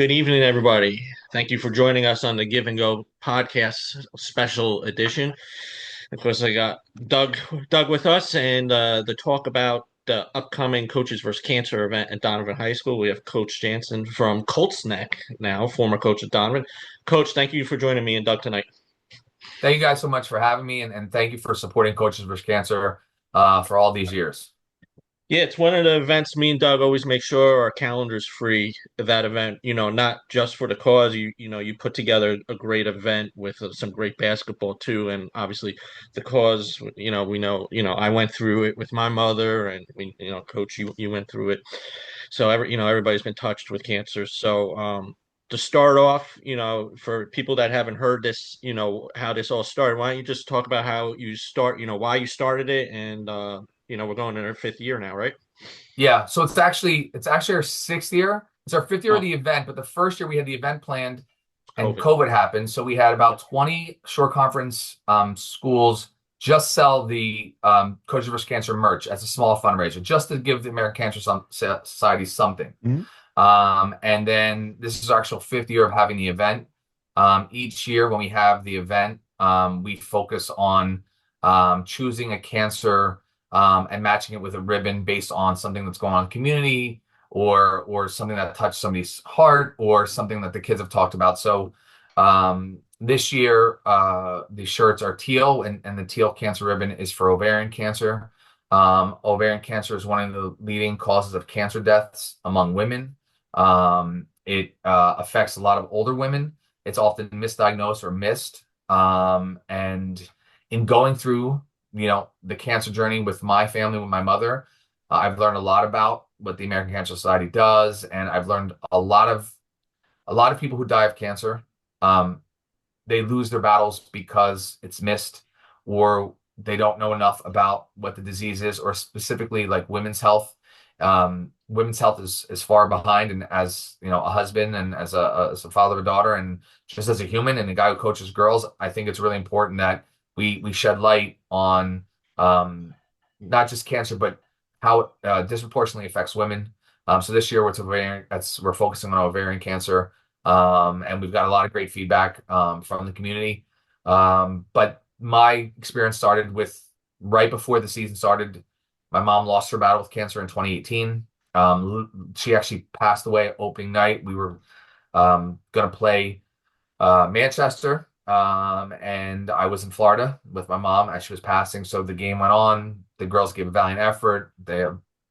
Good evening, everybody. Thank you for joining us on the Give and Go podcast special edition. Of course, I got Doug with us, and the talk about the upcoming Coaches versus Cancer event at Donovan High School. We have Coach Jansen from Colts Neck now, former coach at Donovan. Coach, thank you for joining me and Doug tonight. Thank you guys so much for having me, and thank you for supporting Coaches vs. Cancer for all these years. Yeah, it's one of the events me and Doug always make sure our calendar's free. That event, not just for the cause. You put together a great event with some great basketball too, and obviously the cause. We know. I went through it with my mother, and Coach, you went through it. So everybody's been touched with cancer. So to start off, for people that haven't heard this, how this all started. Why don't you just talk about how you start? Why you started it, and we're going in our fifth year now, right? Yeah, so it's actually our sixth year. It's our fifth year of Oh, the event, but the first year we had the event planned and COVID. COVID happened. So we had about 20 short conference schools just sell the Coaches vs. Cancer merch as a small fundraiser, just to give the American Cancer Society something. Mhm. And then this is our actual fifth year of having the event. Each year when we have the event, we focus on choosing a cancer and matching it with a ribbon based on something that's going on in the community or something that touched somebody's heart or something that the kids have talked about. So this year, the shirts are teal, and the teal cancer ribbon is for ovarian cancer. Ovarian cancer is one of the leading causes of cancer deaths among women. It affects a lot of older women. It's often misdiagnosed or missed. And in going through, the cancer journey with my family, with my mother, I've learned a lot about what the American Cancer Society does, and I've learned a lot of people who die of cancer. Um, they lose their battles because it's missed, or they don't know enough about what the disease is, or specifically like women's health. Women's health is far behind, and as a husband and as a father of a daughter, and just as a human and a guy who coaches girls, I think it's really important that we shed light on not just cancer, but how it disproportionately affects women. So this year, we're focusing on ovarian cancer, and we've got a lot of great feedback from the community. But my experience started with right before the season started. My mom lost her battle with cancer in 2018. She actually passed away opening night. We were going to play Manchester, and I was in Florida with my mom as she was passing. So the game went on. The girls gave a valiant effort. They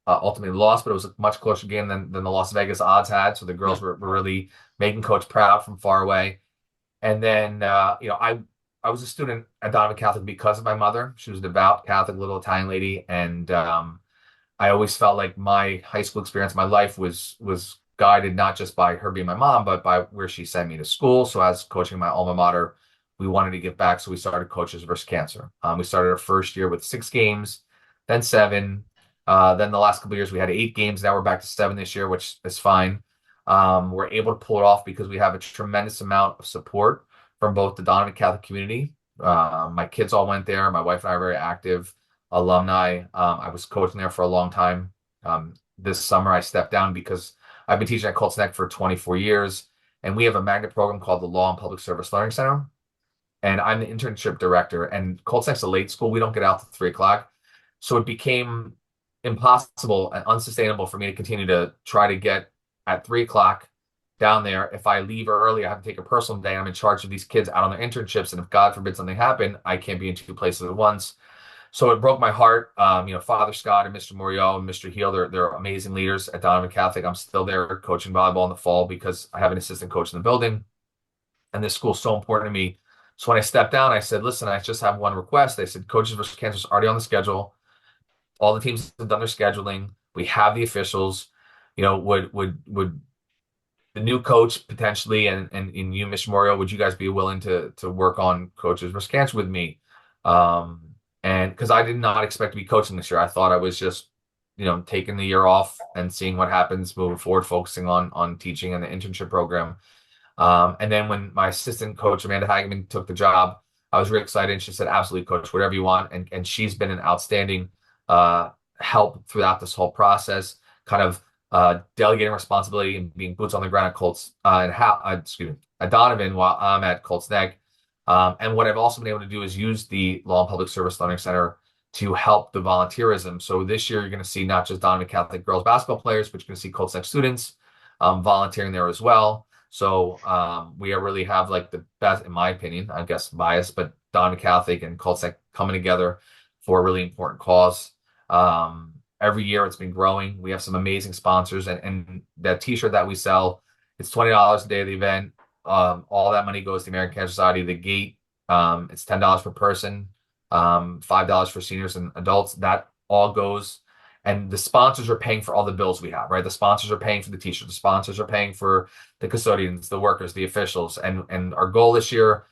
ultimately lost, but it was a much closer game than the Las Vegas odds had. So the girls were really making coach proud from far away. And then, I was a student at Donovan Catholic because of my mother. She was a devout Catholic little Italian lady, and I always felt like my high school experience, my life was guided not just by her being my mom, but by where she sent me to school. So as coaching my alma mater, we wanted to give back. So we started Coaches versus Cancer. We started our first year with 6 games, then seven. Then the last couple of years we had 8 games. Now we're back to seven this year, which is fine. We're able to pull it off because we have a tremendous amount of support from both the Donovan Catholic community. My kids all went there. My wife and I are very active alumni. I was coaching there for a long time. This summer I stepped down because I've been teaching at Colts Neck for 24 years, and we have a magnet program called the Law and Public Service Learning Center, and I'm the internship director. And Colts Neck's a late school; we don't get out to 3 o'clock, so it became impossible and unsustainable for me to continue to try to get at 3 o'clock down there. If I leave early, I have to take a personal day. I'm in charge of these kids out on their internships, and if God forbid something happened, I can't be in two places at once. So it broke my heart. Father Scott and Mr. Morial and Mr. Heel, they're amazing leaders at Donovan Catholic. I'm still there coaching volleyball in the fall because I have an assistant coach in the building, and this school's so important to me. So when I stepped down, I said, listen, I just have one request. They said, Coaches versus Cancer is already on the schedule. All the teams have done their scheduling. We have the officials. Would the new coach potentially and you, Mr. Morial, would you guys be willing to work on Coaches versus Cancer with me? And because I did not expect to be coaching this year, I thought I was just, taking the year off and seeing what happens moving forward, focusing on teaching and the internship program. And then when my assistant coach, Amanda Hageman, took the job, I was really excited. And she said, absolutely, coach, whatever you want. And she's been an outstanding help throughout this whole process, kind of delegating responsibility and being boots on the ground at Colts and how excuse me at Donovan while I'm at Colts Neck. And what I've also been able to do is use the Law and Public Service Learning Center to help the volunteerism. So this year you're going to see not just Donovan Catholic girls basketball players, but you're going to see Colts Neck students volunteering there as well. So we really have like the best, in my opinion, I guess biased, but Donovan Catholic and Colts Neck coming together for a really important cause. Every year it's been growing. We have some amazing sponsors, and that t-shirt that we sell, it's $20 a day of the event. All that money goes to the American Cancer Society. The gate, it's $10 per person, $5 for seniors and adults. That all goes, and the sponsors are paying for all the bills we have, right? The sponsors are paying for the t-shirt. The sponsors are paying for the custodians, the workers, the officials, and our goal this year,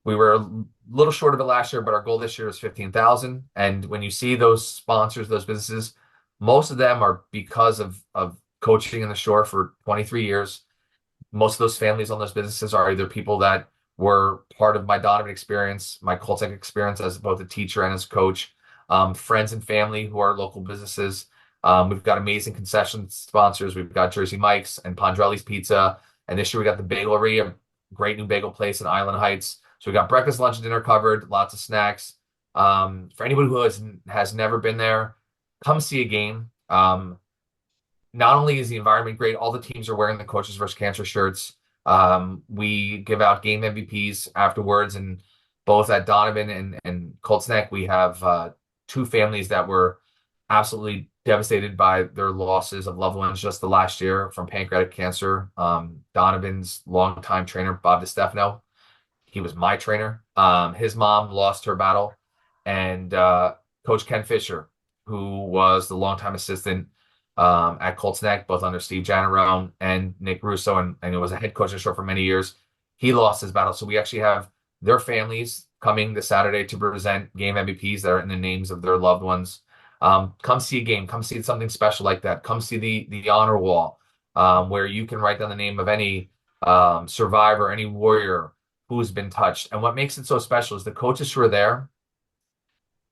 we were a little short of it last year, but our goal this year is 15,000. And when you see those sponsors, those businesses, most of them are because of coaching in the shore for 23 years. Most of those families on those businesses are either people that were part of my Donovan experience, my Coltec experience as both a teacher and as a coach, friends and family who are local businesses. We've got amazing concession sponsors. We've got Jersey Mike's and Pondrelli's Pizza. And this year we got the Bagelery, a great new bagel place in Island Heights. So we got breakfast, lunch, and dinner covered, lots of snacks. For anybody who has never been there, come see a game. Not only is the environment great, all the teams are wearing the Coaches vs. Cancer shirts. We give out game MVPs afterwards, and both at Donovan and Colts Neck, we have two families that were absolutely devastated by their losses of loved ones just the last year from pancreatic cancer. Donovan's longtime trainer, Bob DiStefano, he was my trainer. His mom lost her battle, and Coach Ken Fisher, who was the longtime assistant at Colts Neck, both under Steve Janarone and Nick Russo, and it was a head coach in short for many years. He lost his battle. So we actually have their families coming this Saturday to present game MVPs that are in the names of their loved ones. Come see a game. Come see something special like that. Come see the honor wall, where you can write down the name of any survivor, any warrior who's been touched. And what makes it so special is the coaches who are there,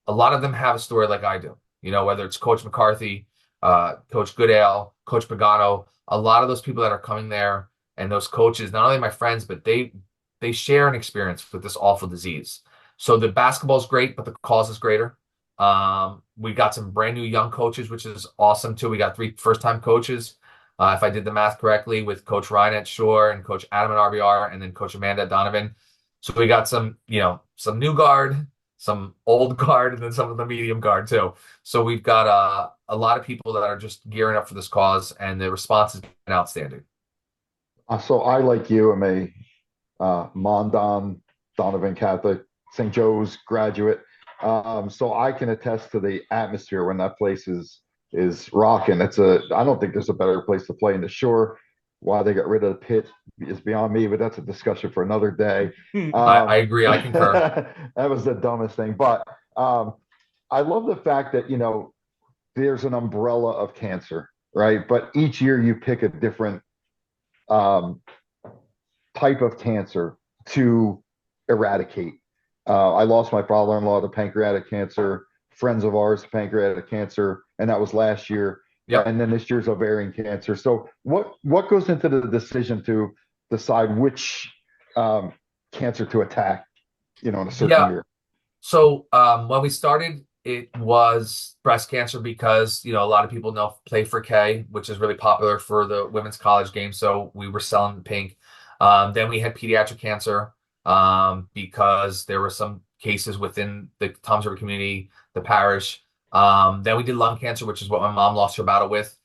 a lot of them have a story like I do. You know, whether it's Coach McCarthy, Coach Goodale, Coach Pagano, a lot of those people that are coming there and those coaches, not only my friends, but they share an experience with this awful disease. So the basketball is great, but the cause is greater. We got some brand new young coaches, which is awesome too. We got 3 first-time coaches. If I did the math correctly, with Coach Ryan at Shore and Coach Adam at RBR, and then Coach Amanda at Donovan. So we got some new guard, some old guard, and then some of the medium guard too. So we've got a lot of people that are just gearing up for this cause, and the response has been outstanding. So I, like you, am a Mondon Donovan Catholic St. Joe's graduate. So I can attest to the atmosphere when that place is rocking. I don't think there's a better place to play in the shore. Why they got rid of the pit is beyond me, but that's a discussion for another day. I agree. I concur. That was the dumbest thing. But I love the fact that, there's an umbrella of cancer, right? But each year you pick a different type of cancer to eradicate. I lost my father-in-law to pancreatic cancer, friends of ours, pancreatic cancer, and that was last year. Yep. And then this year's ovarian cancer. So what goes into the decision to decide which cancer to attack, in a certain year? So when we started, it was breast cancer because, a lot of people know Play for K, which is really popular for the women's college game. So we were selling pink. Then we had pediatric cancer because there were some cases within the Toms River community, the parish. Then we did lung cancer, which is what my mom lost her battle with.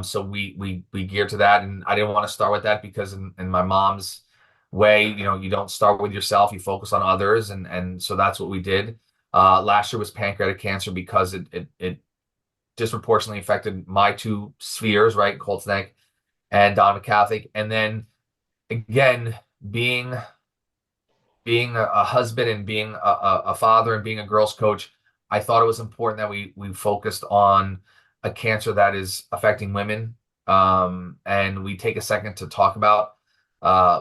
So we geared to that, and I didn't want to start with that because in my mom's way, you don't start with yourself, you focus on others, and so that's what we did. Last year was pancreatic cancer because it disproportionately affected my 2 spheres, right, Colts Neck and Donovan Catholic, and then again being a husband and being a father and being a girls coach, I thought it was important that we focused on a cancer that is affecting women, and we take a second to talk about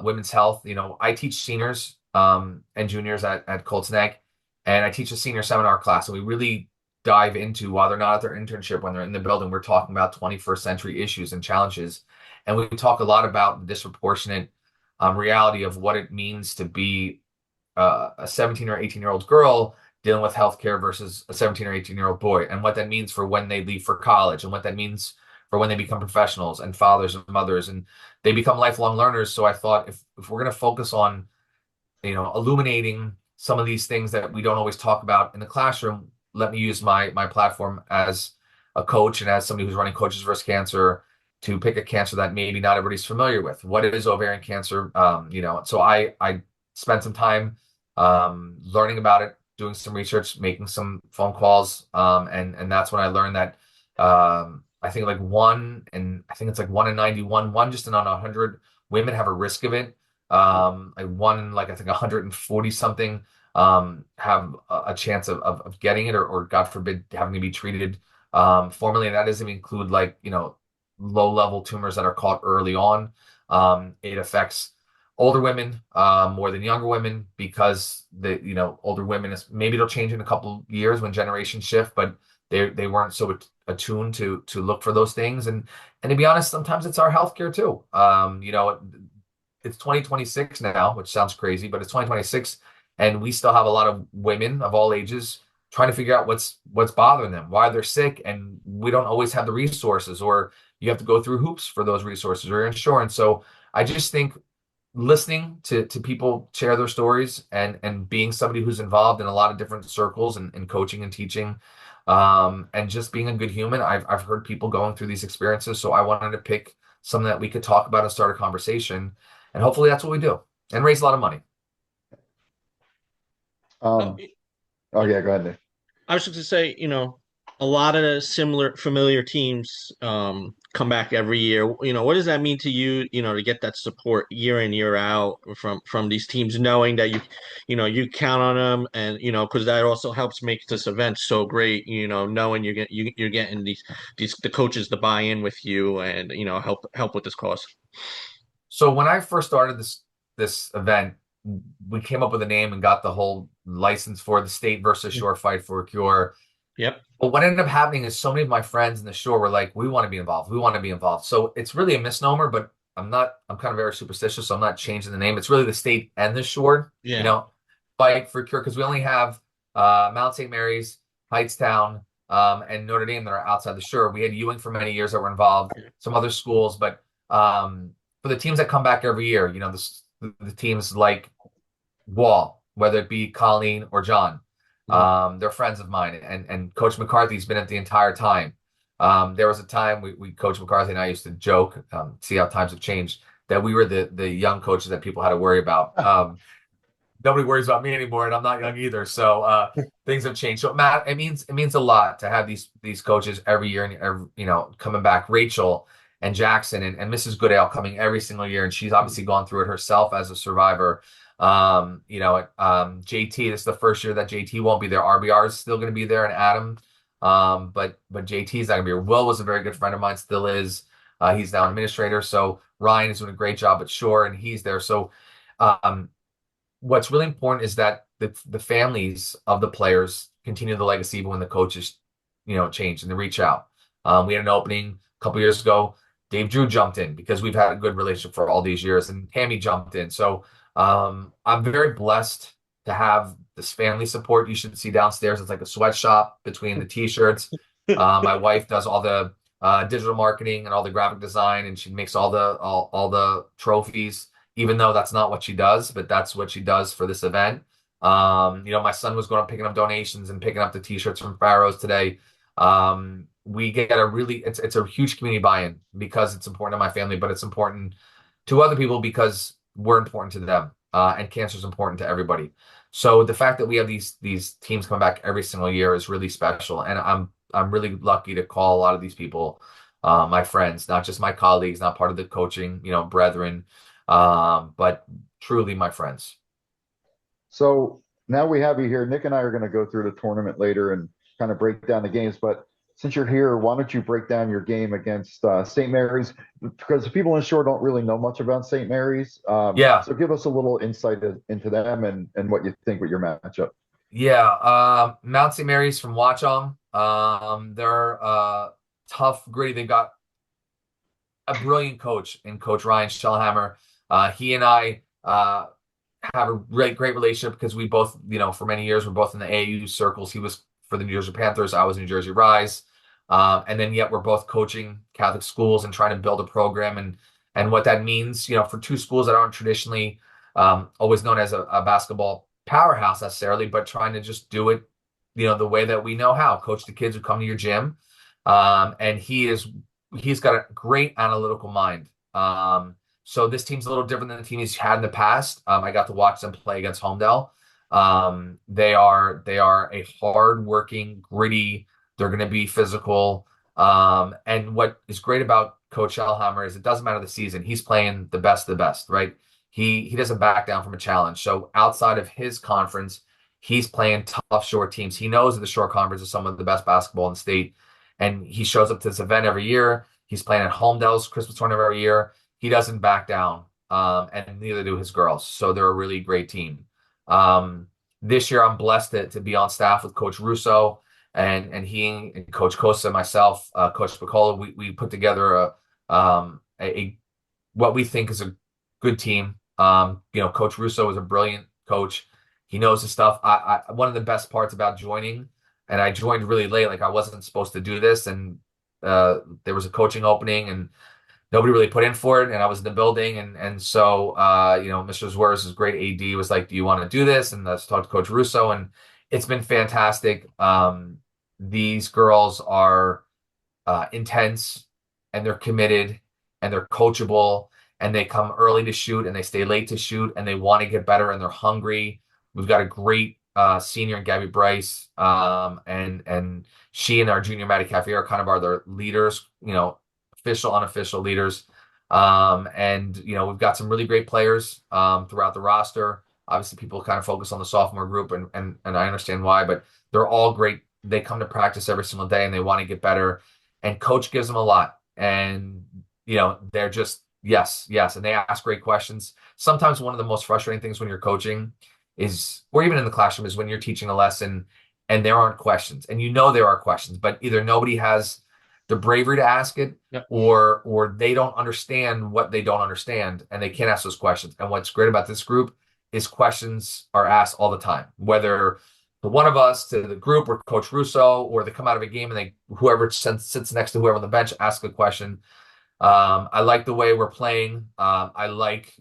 women's health. I teach seniors and juniors at Colts Neck, and I teach a senior seminar class, and we really dive into while they're not at their internship, when they're in the building. We're talking about 21st century issues and challenges. And we talk a lot about the disproportionate reality of what it means to be a 17 or 18-year-old girl dealing with healthcare versus a 17 or 18-year-old boy, and what that means for when they leave for college, and what that means for when they become professionals and fathers and mothers, and they become lifelong learners. So I thought, if we're going to focus on, illuminating some of these things that we don't always talk about in the classroom, let me use my platform as a coach and as somebody who's running Coaches vs. Cancer to pick a cancer that maybe not everybody's familiar with. What is ovarian cancer? So I spent some time learning about it, doing some research, making some phone calls, and that's when I learned that I think it's like 1 in 91, one just in on 100 women have a risk of it. Like one in, like, I think 140 something have a chance of getting it, or God forbid having to be treated formally, and that doesn't include, like, low level tumors that are caught early on. It affects older women more than younger women, because older women, maybe it'll change in a couple years when generations shift, but they weren't so attuned to look for those things. And to be honest, sometimes it's our healthcare too. It's 2026 now, which sounds crazy, but it's 2026, and we still have a lot of women of all ages trying to figure out what's bothering them, why they're sick, and we don't always have the resources, or you have to go through hoops for those resources or insurance. So I just think listening to people share their stories, and being somebody who's involved in a lot of different circles and coaching and teaching, and just being a good human, I've heard people going through these experiences. So I wanted to pick something that we could talk about and start a conversation. And hopefully that's what we do, and raise a lot of money. Oh, yeah, go ahead, Nick. I was just going to say, a lot of similar familiar teams come back every year. What does that mean to you, to get that support year in, year out from these teams, knowing that you count on them, and, because that also helps make this event so great, knowing you're getting the coaches to buy in with you, and, help with this cause. So when I first started this event, we came up with a name and got the whole license for the State versus Shore Fight for a Cure. Yep. But what ended up happening is so many of my friends in the shore were like, we want to be involved. We want to be involved. So it's really a misnomer, but I'm kind of very superstitious, so I'm not changing the name. It's really the State and the Shore, Fight for a Cure, because we only have Mount St. Mary's, Hightstown, and Notre Dame that are outside the shore. We had Ewing for many years that were involved, some other schools, but for the teams that come back every year, the teams like Wall, whether it be Colleen or John, they're friends of mine, and Coach McCarthy's been at the entire time. There was a time we Coach McCarthy and I used to joke, see how times have changed, that we were the young coaches that people had to worry about. Nobody worries about me anymore, and I'm not young either. So things have changed. So Matt, it means a lot to have these coaches every year, and coming back. Rachel and Jackson and Mrs. Goodale coming every single year, and she's obviously gone through it herself as a survivor. JT, this is the first year that JT won't be there. RBR is still going to be there, and Adam, but JT is not going to be here. Will was a very good friend of mine, still is. He's now an administrator. So Ryan is doing a great job at Shore, and he's there. So what's really important is that the families of the players continue the legacy even when the coaches change, and they reach out. We had an opening a couple years ago. Dave Drew jumped in because we've had a good relationship for all these years, and Tammy jumped in. So I'm very blessed to have this family support. You should see downstairs. It's like a sweatshop between the t-shirts. My wife does all the digital marketing and all the graphic design, and she makes all the trophies, even though that's not what she does, but that's what she does for this event. My son was going up picking up donations and picking up the t-shirts from Pharaohs today. We get it's a huge community buy-in, because it's important to my family, but it's important to other people because we're important to them, and cancer is important to everybody. So the fact that we have these teams come back every single year is really special, and I'm really lucky to call a lot of these people my friends, not just my colleagues, not part of the coaching brethren, but truly my friends. So now we have you here. Nick and I are going to go through the tournament later and kind of break down the games, but since you're here, why don't you break down your game against St. Mary's? Because the people in shore don't really know much about St. Mary's. So give us a little insight into them and what you think with your matchup. Yeah, Mount St. Mary's from Watchung. They're tough, gritty. They've got a brilliant coach in Coach Ryan Shellhammer. He and I have a great relationship because we both, for many years, we're both in the AAU circles. He was for the New Jersey Panthers. I was New Jersey Rise. And then yet we're both coaching Catholic schools and trying to build a program and what that means, for two schools that aren't traditionally always known as a basketball powerhouse necessarily, but trying to just do it, the way that we know how. Coach the kids who come to your gym. And he's got a great analytical mind. So this team's a little different than the team he's had in the past. I got to watch them play against Homedale. They are a hard-working, gritty. They're going to be physical. And what is great about Coach Shellhammer is it doesn't matter the season. He's playing the best of the best, right? He doesn't back down from a challenge. So outside of his conference, he's playing tough, short teams. He knows that the short conference is some of the best basketball in the state, and he shows up to this event every year. He's playing at Homedale's Christmas tournament every year. He doesn't back down, and neither do his girls. So they're a really great team. This year, I'm blessed to be on staff with Coach Russo and he and Coach Costa and myself, Coach Picola. We put together a what we think is a good team. Coach Russo is a brilliant coach. He knows his stuff. One of the best parts about joining, and I joined really late, like I wasn't supposed to do this, and there was a coaching opening, and nobody really put in for it, and I was in the building, and so Mr. Zwer's great AD was like, "Do you want to do this?" And let's talk to Coach Russo, and it's been fantastic. These girls are intense, and they're committed, and they're coachable, and they come early to shoot, and they stay late to shoot, and they want to get better, and they're hungry. We've got a great senior in Gabby Bryce, and she and our junior Maddie Cafe are their leaders, official, unofficial leaders. And we've got some really great players throughout the roster. Obviously, people kind of focus on the sophomore group, and I understand why, but they're all great. They come to practice every single day, and they want to get better. And coach gives them a lot, and they're just yes, yes, and they ask great questions. Sometimes one of the most frustrating things when you're coaching is, or even in the classroom, is when you're teaching a lesson and there aren't questions, and there are questions, but either nobody has the bravery to ask it, Yep. or they don't understand what they don't understand, and they can't ask those questions. And what's great about this group is questions are asked all the time, whether the one of us to the group or Coach Russo, or they come out of a game and whoever sits next to whoever on the bench asks a question. I like the way we're playing. I like,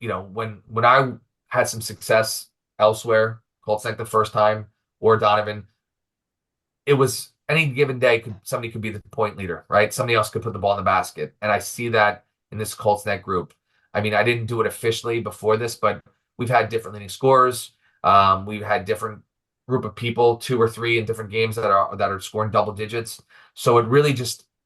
when I had some success elsewhere, Colts Neck the first time, or Donovan, it was any given day somebody could be the point leader, right? Somebody else could put the ball in the basket. And I see that in this Colts Neck group. I mean, I didn't do it officially before this, but we've had different leading scorers. We've had different group of people, two or three in different games that are scoring double digits. So it really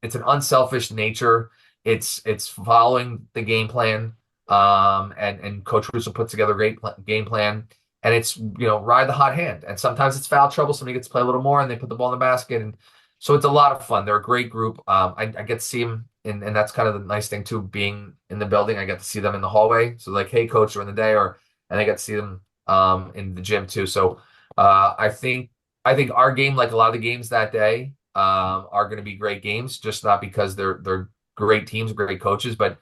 it's an unselfish nature. It's following the game plan. And Coach Russo puts together a great game plan. And it's, ride the hot hand. And sometimes it's foul trouble. Somebody gets to play a little more and they put the ball in the basket. And so it's a lot of fun. They're a great group. I get to see them, and that's kind of the nice thing too, being in the building. I get to see them in the hallway. So like, hey, coach, during the day, and I get to see them in the gym too. So I think our game, like a lot of the games that day, are going to be great games, just not because they're great teams, great coaches, but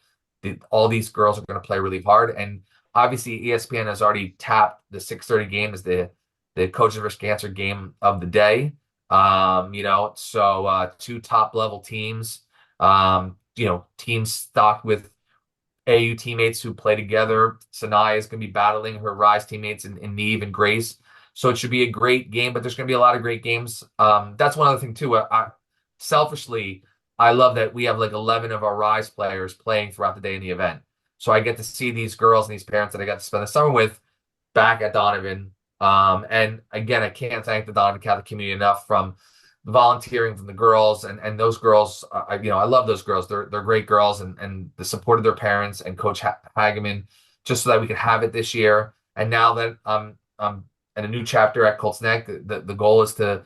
all these girls are going to play really hard. And obviously, ESPN has already tapped the 6:30 game as the Coaches vs. Cancer game of the day. So two top level teams, teams stocked with AU teammates who play together. Sanaya is going to be battling her Rise teammates in Neve and Grace. So it should be a great game, but there's going to be a lot of great games. That's one other thing too. Selfishly, I love that we have like 11 of our Rise players playing throughout the day in the event. So I get to see these girls and these parents that I got to spend the summer with back at Donovan. And again, I can't thank the Donovan Catholic community enough, from volunteering from the girls and those girls. I love those girls. They're great girls, and the support of their parents and Coach Hageman, just so that we could have it this year. And now that I'm in a new chapter at Colts Neck, the goal is to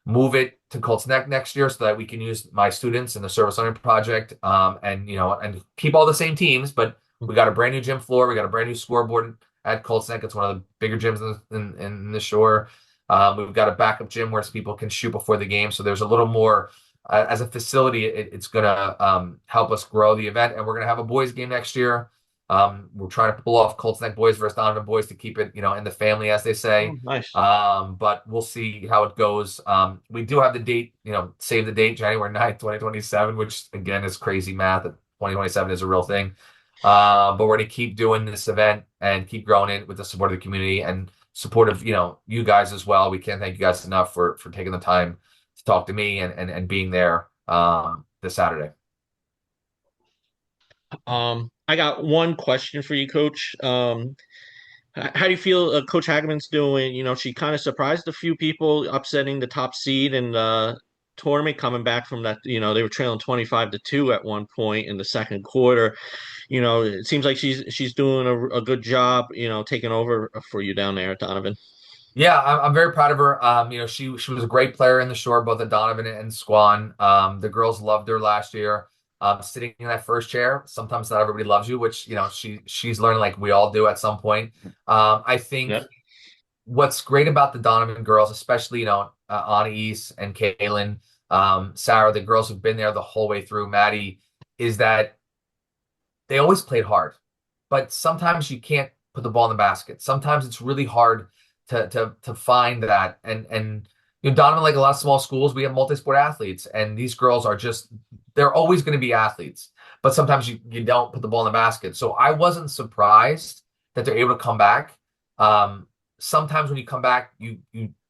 move it to Colts Neck next year so that we can use my students in the service learning project, and keep all the same teams, but we got a brand new gym floor. We got a brand new scoreboard at Colts Neck. It's one of the bigger gyms in the shore. We've got a backup gym where people can shoot before the game. So there's a little more as a facility. It's going to help us grow the event. And we're going to have a boys game next year. We're trying to pull off Colts Neck boys versus Donovan boys to keep it, in the family, as they say. Oh, nice. But we'll see how it goes. We do have the date, save the date, January 9th, 2027, which again is crazy math. That 2027 is a real thing. But we're going to keep doing this event and keep growing it with the support of the community and support of, you guys as well. We can't thank you guys enough for taking the time to talk to me and being there this Saturday. I got one question for you, Coach. How do you feel Coach Hageman's doing? She kind of surprised a few people, upsetting the top seed in the tournament, coming back from that. They were trailing 25-2 at one point in the second quarter. It seems like she's doing a good job, taking over for you down there, Donovan. Yeah, I'm very proud of her. She was a great player in the short, both at Donovan and Squan. The girls loved her last year. Sitting in that first chair, sometimes not everybody loves you, which she's learning like we all do at some point. I think Yeah. what's great about the Donovan girls, especially Anais and Kaylin, Sarah, the girls who've been there the whole way through, Maddie, is that they always played hard, but sometimes you can't put the ball in the basket. Sometimes it's really hard to find that. And Donovan, like a lot of small schools, we have multi-sport athletes, and these girls are they're always going to be athletes, but sometimes you don't put the ball in the basket. So I wasn't surprised that they're able to come back. Sometimes when you come back, you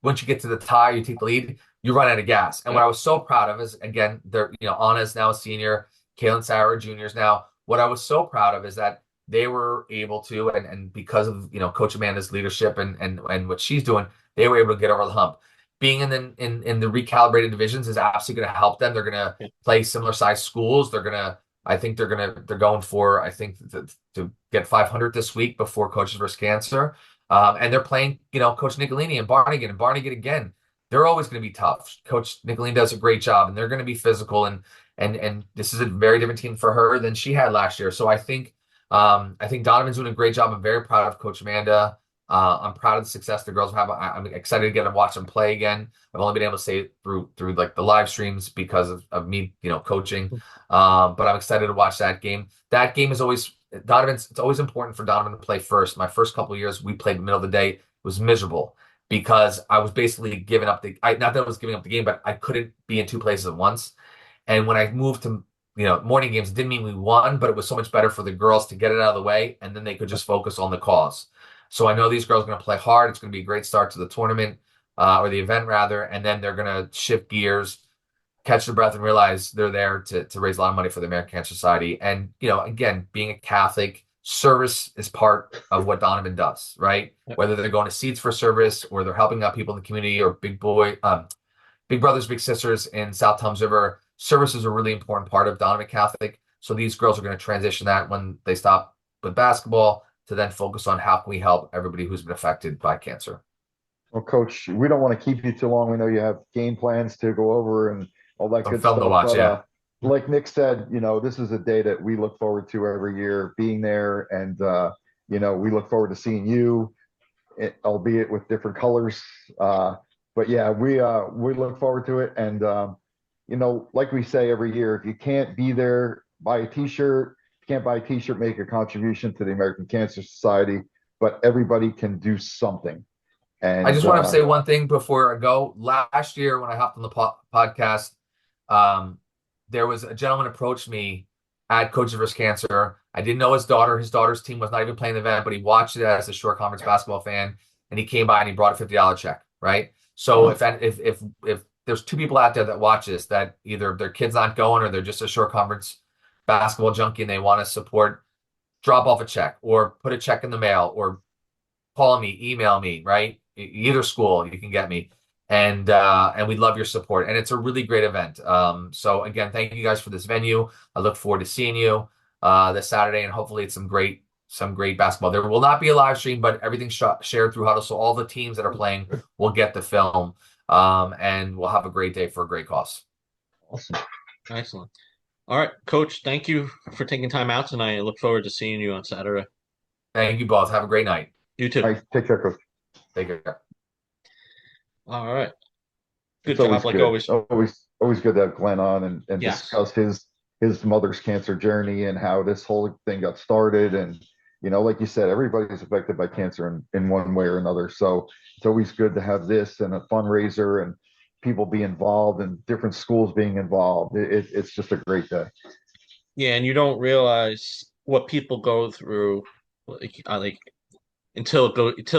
once you get to the tie, you take the lead, you run out of gas. And what I was so proud of is, again, Anna's now a senior, Kaylin, Sarah are juniors now. What I was so proud of is that they were able to, and because of Coach Amanda's leadership and what she's doing, they were able to get over the hump. Being in the recalibrated divisions is absolutely going to help them. They're going to play similar sized schools. They're going for, I think, to get 500 this week before Coaches vs. Cancer. And they're playing, Coach Nicolini and Barnegat again. They're always going to be tough. Coach Nicolini does a great job, and they're going to be physical. And this is a very different team for her than she had last year. So I think Donovan's doing a great job. I'm very proud of Coach Amanda. I'm proud of the success the girls have. I'm excited to get to watch them play again. I've only been able to say it through like the live streams because of me, coaching. But I'm excited to watch that game. That game is always Donovan's. It's always important for Donovan to play first. My first couple of years, we played in the middle of the day. It was miserable because I was basically giving up not that I was giving up the game, but I couldn't be in two places at once. And when I moved to morning games, it didn't mean we won, but it was so much better for the girls to get it out of the way, and then they could just focus on the cause. So I know these girls are going to play hard. It's going to be a great start to the tournament, or the event rather, and then they're going to shift gears, catch their breath, and realize they're there to raise a lot of money for the American Cancer Society. And again, being a Catholic, service is part of what Donovan does, right? Whether they're going to Seeds for Service or they're helping out people in the community or Big Brothers Big Sisters in South Thames River. Service is a really important part of Donovan Catholic. So these girls are going to transition that when they stop with basketball to then focus on how can we help everybody who's been affected by cancer. Well, Coach, we don't want to keep you too long. We know you have game plans to go over and all that good stuff. To watch, but, yeah. Like Nick said, this is a day that we look forward to every year, being there, and we look forward to seeing you, albeit with different colors. But yeah, we look forward to it, and like we say every year, if you can't be there, buy a T-shirt. If you can't buy a T-shirt, make a contribution to the American Cancer Society. But everybody can do something. And I just want to say one thing before I go. Last year, when I hopped on the podcast, there was a gentleman approached me at Coaches vs. Cancer. I didn't know his daughter. His daughter's team was not even playing the event, but he watched it as a short conference basketball fan, and he came by and he brought a $50 check, right? So if there's two people out there that watch this that either their kid's not going or they're just a short conference basketball junkie and they want to support, drop off a check or put a check in the mail or call me, email me, right? Either school, you can get me. And we love your support. And it's a really great event. So again, thank you guys for this venue. I look forward to seeing you this Saturday, and hopefully it's some great basketball. There will not be a live stream, but everything's shared through Huddle. So all the teams that are playing will get the film. And we'll have a great day for a great cause. Awesome. Excellent. All right, Coach, thank you for taking time out tonight. I look forward to seeing you on Saturday. Thank you both. Have a great night. You too. All right, take care, Coach. Take care. All right. It's Good job, always like good. always. Always good to have Glenn on and Yes. discuss his mother's cancer journey and how this whole thing got started. And like you said, everybody's affected by cancer in one way or another. So it's always good to have this and a fundraiser and people be involved and different schools being involved. It's just a great day. Yeah, and you don't realize what people go through, like until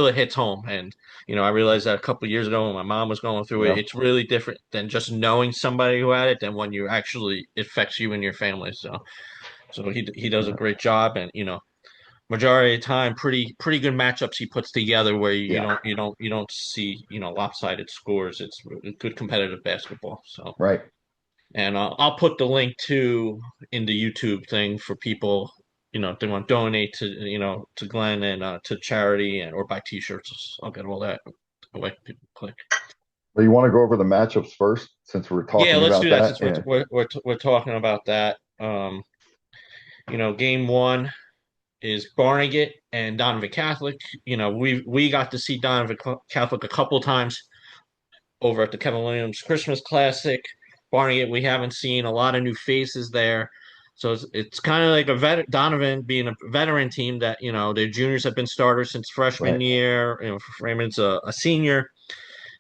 it hits home. And I realized that a couple of years ago when my mom was going through it. Yeah, It's really different than just knowing somebody who had it than when you actually it affects you and your family. So he does a yeah, great job, and majority of the time, pretty good matchups he puts together where yeah. you don't see lopsided scores. It's good competitive basketball. So. Right. And I'll put the link to in the YouTube thing for people, if they want to donate to Glenn and to charity and or buy T-shirts. I'll get all that away. People click. Well, you want to go over the matchups first since we're Yeah, talking let's do about that that? since Yeah. we're talking about that. Game one is Barnegat and Donovan Catholic. We got to see Donovan Catholic a couple times over at the Kevin Williams Christmas Classic. Barnegat, we haven't seen a lot of new faces there. So it's kind of like Donovan being a veteran team that, their juniors have been starters since freshman Right. year. Freeman's a senior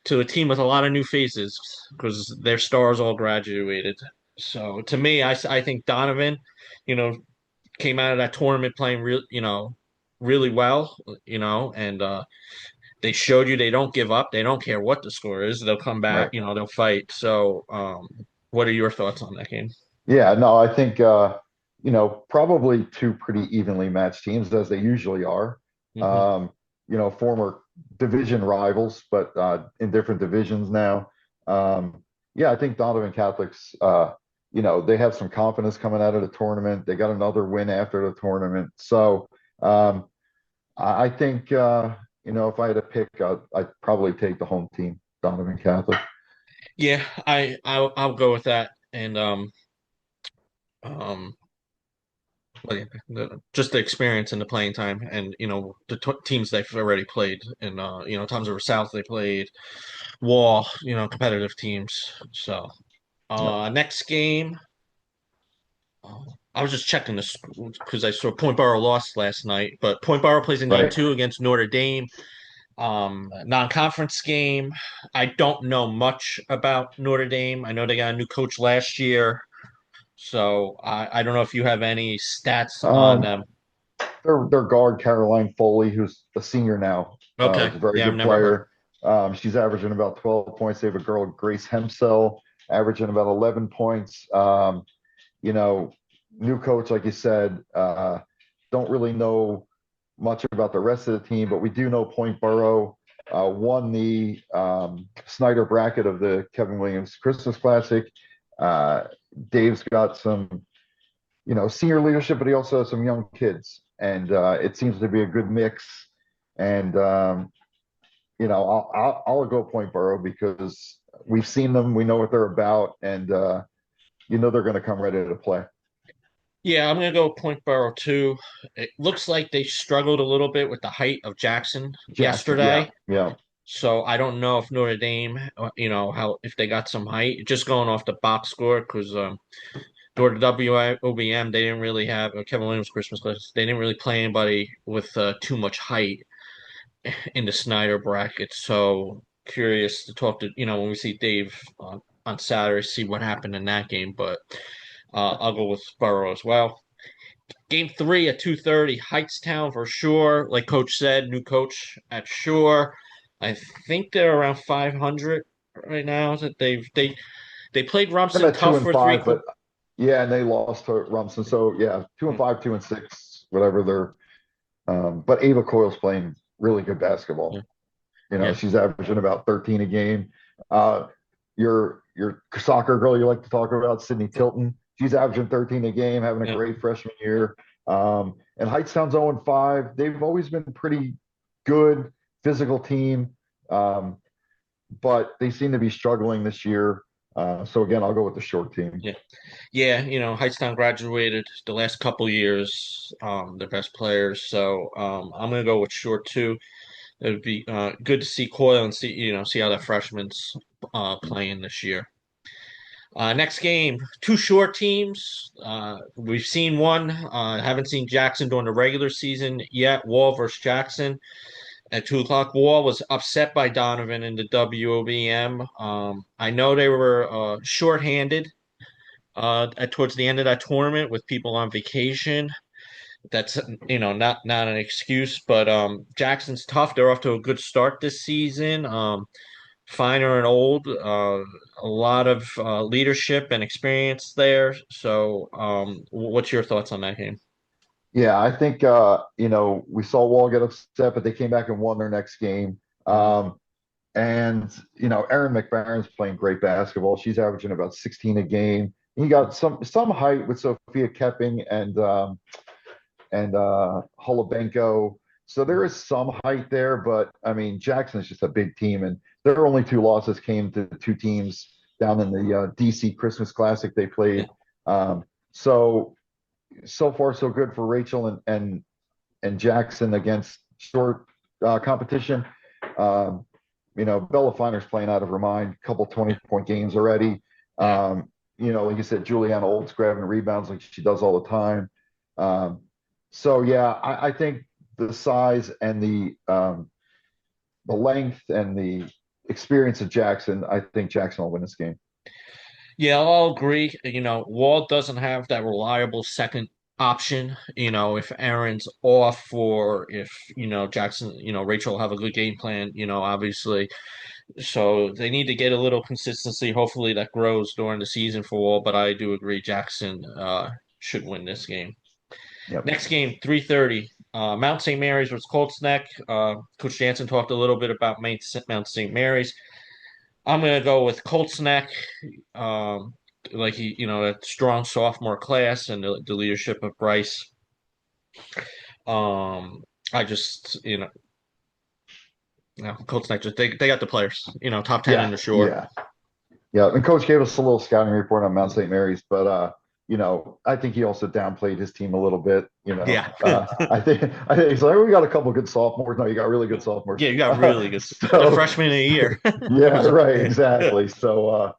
to a team with a lot of new faces because their stars all graduated. So to me, I think Donovan, you know, came out of that tournament playing really well, and they showed you they don't give up. They don't care what the score is. They'll come back. Right. They'll fight. So, what are your thoughts on that game? Yeah, no, I think probably two pretty evenly matched teams as they usually are. Hmm. Um, former division rivals, but in different divisions now. Yeah, I think Donovan Catholics, they have some confidence coming out of the tournament. They got another win after the tournament. So um, I think if I had to pick, I'd probably take the home team, Donovan Catholic. Yeah, I'll go with that. And um, well, yeah, just the experience and the playing time, and the teams they've already played, and Tom's River South they played, Wall, competitive teams. So, Yep. next game. I was just checking this because I saw Point Borough lost last night, but Point Borough plays in game Right. two against Notre Dame. Non-conference game. I don't know much about Notre Dame. I know they got a new coach last year, so I don't know if you have any stats on Um, them. their guard Caroline Foley, who's a senior now, Okay, is a very yeah, I've good never heard. player. She's averaging about 12 points. They have a girl, Grace Hemsell, averaging about 11 points. You know, New coach, like you said, don't really know much about the rest of the team, but we do know Point Borough won the Snyder bracket of the Kevin Williams Christmas Classic. Uh, Dave's got some senior leadership, but he also has some young kids, and it seems to be a good mix. And I'll go Point Borough because we've seen them, we know what they're about, and they're going to come ready to play. Yeah, I'm gonna go Point Borough too. It looks like they struggled a little bit with the height of Jackson Jackson, yeah, yesterday. yeah, So I don't know if Notre Dame, how if they got some height. Just going off the box score because during the WOBM, they didn't really have Kevin Williams Christmas class. They didn't really play anybody with too much height in the Snyder bracket. So curious to talk to when we see Dave on Saturday, see what happened in that game. But I'll go with Borough as well. Game three at 2:30, Heightstown for sure. Like Coach said, new coach at Shore. I think they're around 500 right now. That they played them Rumson at two tough and for three. five, but yeah, and they lost to Rumson, so yeah, 2-5, 2-6, whatever they're. But Ava Coyle's playing really good Yeah, basketball. yeah, She's averaging about 13 a game. Your soccer girl you like to talk about, Sydney Tilton, she's averaging 13 a game, having a yeah. great freshman year. And Heightstown's 0-5. They've always been pretty good physical team, um, but they seem to be struggling this year. So again, I'll go with the short team. Yeah. Yeah, Heightstown graduated the last couple years, the best players. So I'm gonna go with short two. it would be good to see Coyle and see how that freshman's playing this year. Next game, two short teams. We've seen one. Haven't seen Jackson during the regular season yet. Wall versus Jackson at 2 o'clock. Wall was upset by Donovan in the WOBM. I know they were shorthanded towards the end of that tournament with people on vacation. That's not an excuse, but Jackson's tough. They're off to a good start this season. Finer and old, a lot of leadership and experience there. So, what's your thoughts on that game? Yeah, I think we saw Wall get upset, but they came back and won their next game. Mhm. And Erin McBaron's playing great basketball. She's averaging about 16 a game. He got some height with Sophia Kepping and Holobenko. So there is some height there, but I mean Jackson's just a big team, and their only two losses came to two teams down in the DC Christmas Classic they played. Um, so far so good for Rachel and Jackson against short competition. Um, Bella Finer's playing out of her mind, couple 20-point games already. Yeah. Like you said, Juliana Olds grabbing rebounds like she does all the time. Um, so yeah, I think the size and the length and the experience of Jackson, I think Jackson will win this game. Yeah, I'll agree. Walt doesn't have that reliable second option. If Aaron's off or if, Jackson, Rachel have a good game plan, obviously. So they need to get a little consistency. Hopefully that grows during the season for Walt, but I do agree Jackson should win this game. Yep. Next game, 3:30. Mount St. Mary's versus Colts Neck. Coach Jansen talked a little bit about Mount St. Mary's. I'm gonna go with Colts Neck. Um, like that strong sophomore class and the leadership of Bryce. I just, Colts Neck just they got the players. Top 10 in Yeah, the shore. yeah. And Coach gave us a little scouting report on Mount St. Mary's, but I think he also downplayed his team a little bit. Yeah. I think he's like, we got a couple good sophomores. No, you got really good sophomores. Yeah, you got really good. The So freshman of the year. yeah, right, exactly. So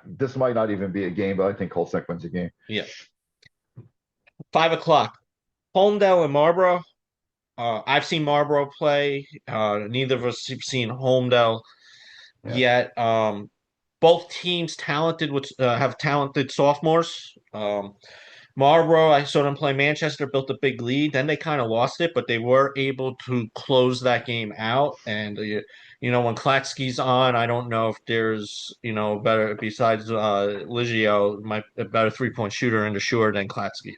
this might not even be a game, but I think Colts Neck wins a game. Yeah. 5 o'clock. Holmdel and Marlboro. I've seen Marlboro play. Neither of us have seen Holmdel Yeah. yet. Both teams have talented sophomores. Marlboro, I saw them play Manchester, built a big lead. Then they kind of lost it, but they were able to close that game out. And when Klatsky's on, I don't know if there's better besides Ligio, a better 3-point shooter in the shore than Klatsky.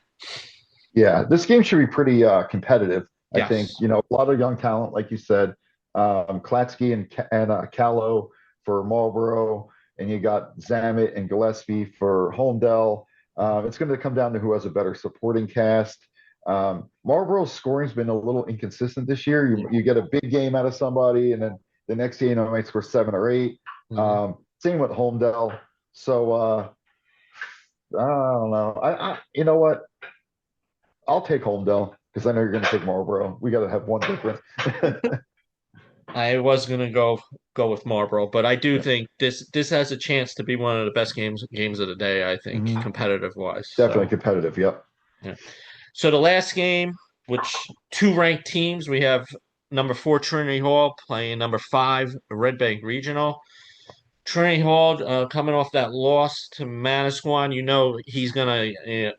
Yeah, this game should be pretty competitive. I think Yes. a lot of young talent, like you said, Klatsky and Callow for Marlboro, and you got Zamet and Gillespie for Holmdel. It's going to come down to who has a better supporting cast. Marlboro's scoring's been a little inconsistent this year. You get a big game out of somebody, and then the next game I might score 7 or 8. Mhm. Same with Holmdel. So I don't know. You know what? I'll take Holmdel because I know you're going to take Marlboro. We got to have one difference. I was gonna go with Marlboro, but I do Yeah. think this has a chance to be one of the best games of the day. I think Mhm. competitive wise. Definitely So competitive. Yep. yeah. So the last game, which two ranked teams, we have number 4 Trinity Hall playing number 5 Red Bank Regional. Trinity Hall coming off that loss to Manasquan, he's gonna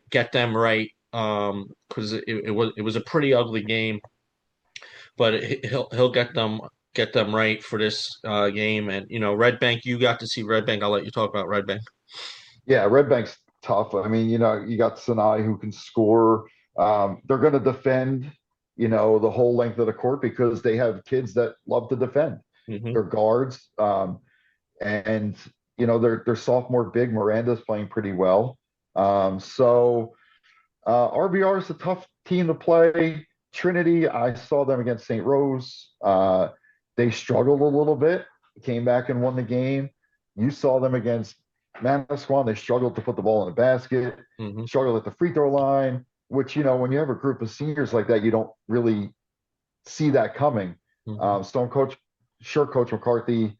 get them right because it was a pretty ugly game, but he'll get them right for this game. And Red Bank, you got to see Red Bank. I'll let you talk about Red Bank. Yeah. Red Bank's tough. I mean, you got Sinai who can score. They're going to defend, the whole length of the court because they have kids that love to defend. Hmm. They're guards. And their sophomore big Miranda's playing pretty well. So RBR is a tough team to play. Trinity, I saw them against St. Rose. They struggled a little bit, came back and won the game. You saw them against Manasquan. They struggled to put the ball in the basket, Hmm. struggled at the free throw line, which, when you have a group of seniors like that, you don't really see that coming. Mhm. So I'm Coach McCarthy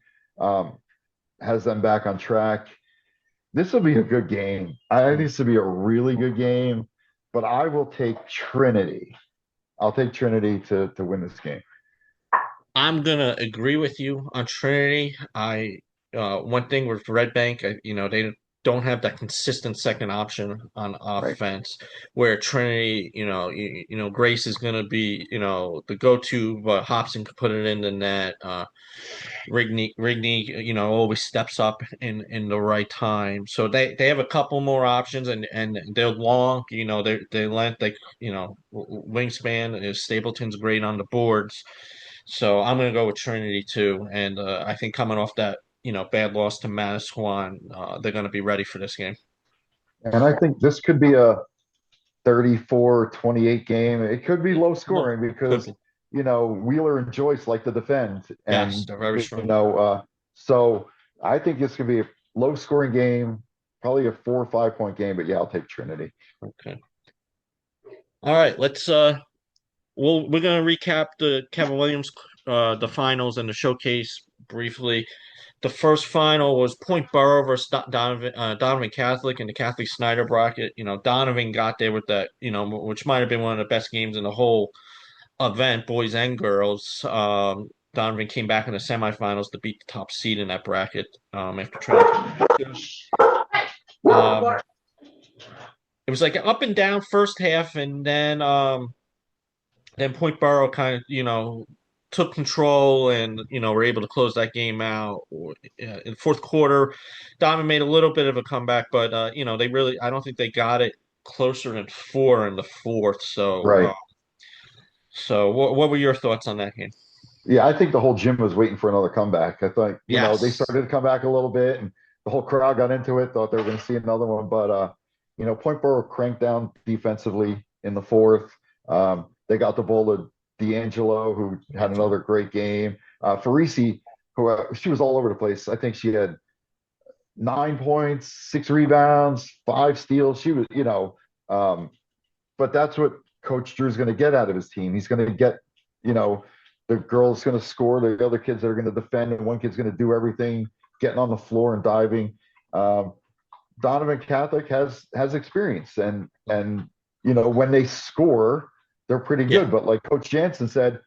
has them back on track. This will be a good game. I think this will be a really good game, but I will take Trinity. I'll take Trinity to win this game. I'm gonna agree with you on Trinity. One thing with Red Bank, they don't have that consistent second option on Right. offense. Where Trinity, Grace is gonna be, the go-to, but Hobson could put it in the net. Rigney, always steps up in the right time. So they have a couple more options, and they're long. They length, wingspan is Stapleton's great on the boards. So I'm gonna go with Trinity too, and I think coming off that bad loss to Manasquan, they're gonna be ready for this game. And I think this could be a 34-28 game. It could be low No, scoring could because, be. Wheeler and Joyce like to defend. Yes, And, they're very you strong. know, so I think this could be a low scoring game, probably a 4 or 5 point game. But yeah, I'll take Trinity. Okay. All right, we're gonna recap the Kevin Williams the finals and the showcase briefly. The first final was Point Borough versus Donovan Catholic in the Catholic Snyder bracket. Donovan got there with that, which might have been one of the best games in the whole event, boys and girls. Donovan came back in the semifinals to beat the top seed in that bracket after trailing 2. It was like an up and down first half, and then Point Borough kind of, took control and, were able to close that game out. In the fourth quarter, Diamond made a little bit of a comeback, but, I don't think they got it closer than 4 in the fourth. Right. So what were your thoughts on that game? Yeah, I think the whole gym was waiting for another comeback. I thought, they Yes. started to come back a little bit and the whole crowd got into it, thought they were going to see another one. But, Point Borough cranked down defensively in the fourth. They got the ball to D'Angelo, who had another great game. Farisi, who she was all over the place. I think she had 9 points, 6 rebounds, 5 steals. She was, but that's what Coach Drew's going to get out of his team. He's going to get, you know, the girl's going to score, the other kids that are going to defend, and one kid's going to do everything, getting on the floor and diving. Um, Donovan Catholic has experience, and when they score, they're pretty Yeah. good. But like Coach Jansen said,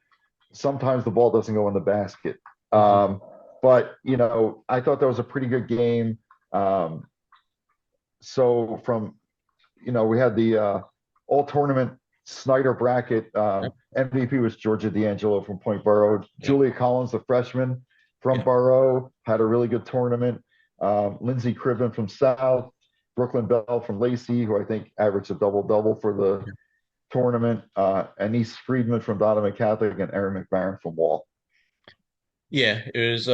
sometimes the ball doesn't go in the basket. Mhm. But I thought that was a pretty good game. So from we had the all tournament Snyder bracket. Yep. MVP was Georgia D'Angelo from Point Borough. Yep. Julia Collins, the freshman from Yep. Borough, had a really good tournament. Lindsey Criven from South, Brooklyn Bell from Lacey, who I think averaged a double-double for the tournament. Anise Friedman from Donovan Catholic, and Erin McMahon from Wall. Yeah, it was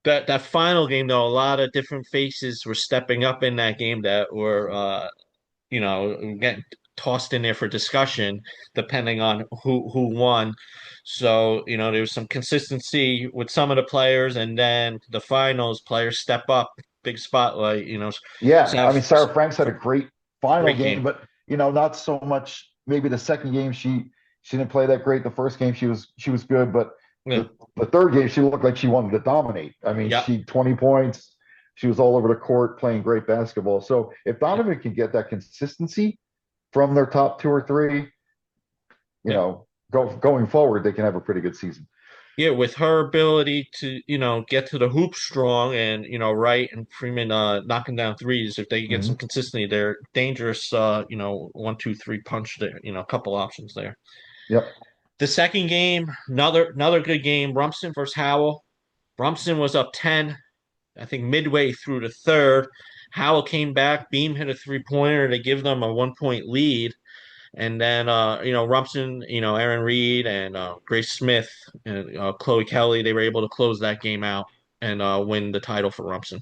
that final game though, a lot of different faces were stepping up in that game that were getting tossed in there for discussion depending on who won. So, there was some consistency with some of the players, and then the finals players step up, big spotlight, Yeah, I South, mean, Sarah Franks had a great final great game, game. but not so much. Maybe the second game she didn't play that great. The first game she was good, but Yeah. the third game she looked like she wanted to dominate. I mean, Yep. she 20 points. She was all over the court playing great basketball. So if Yep. Donovan can get that consistency from their top two or three, Yep. going forward, they can have a pretty good season. Yeah, with her ability to, get to the hoop strong, and, Wright and Freeman knocking down threes, if they get some Mhm. consistency, they're dangerous, 1, 2, 3 punch there, a couple options there. Yep. The second game, another good game, Rumson versus Howell. Rumson was up 10, I think midway through the third. Howell came back, Beam hit a three-pointer to give them a 1 point lead. And then, Rumson, Aaron Reed and Grace Smith and Chloe Kelly, they were able to close that game out and win the title for Rumson.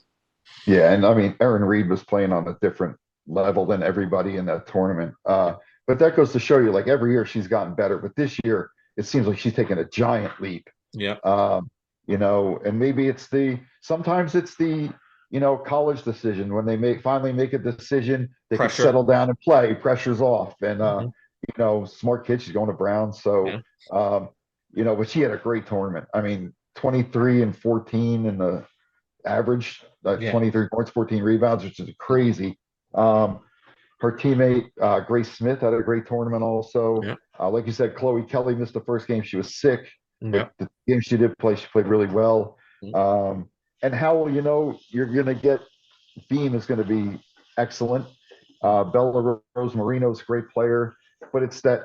Yeah, and I mean, Aaron Reed was playing on a different level than everybody in that tournament. But that goes to show you, like every year she's gotten better, but this year it seems like she's taken a giant leap. Yeah. And maybe sometimes it's the college decision when they finally make a decision, they can Pressure. settle down and play. Pressure's off, and Mhm. smart kid. She's going to Brown. So, Yeah. um, but she had a great tournament. I mean, 23 and 14 in the average, Yeah. 23 points, 14 rebounds, which is crazy. Um, her teammate, Grace Smith, had a great tournament also. Yeah. Like you said, Chloe Kelly missed the first game. She was sick, but Yeah. the game she did play, she played really well. Um, and Howell, you're going to get Beam is going to be excellent. Bella Rose Marino's a great player, but it's that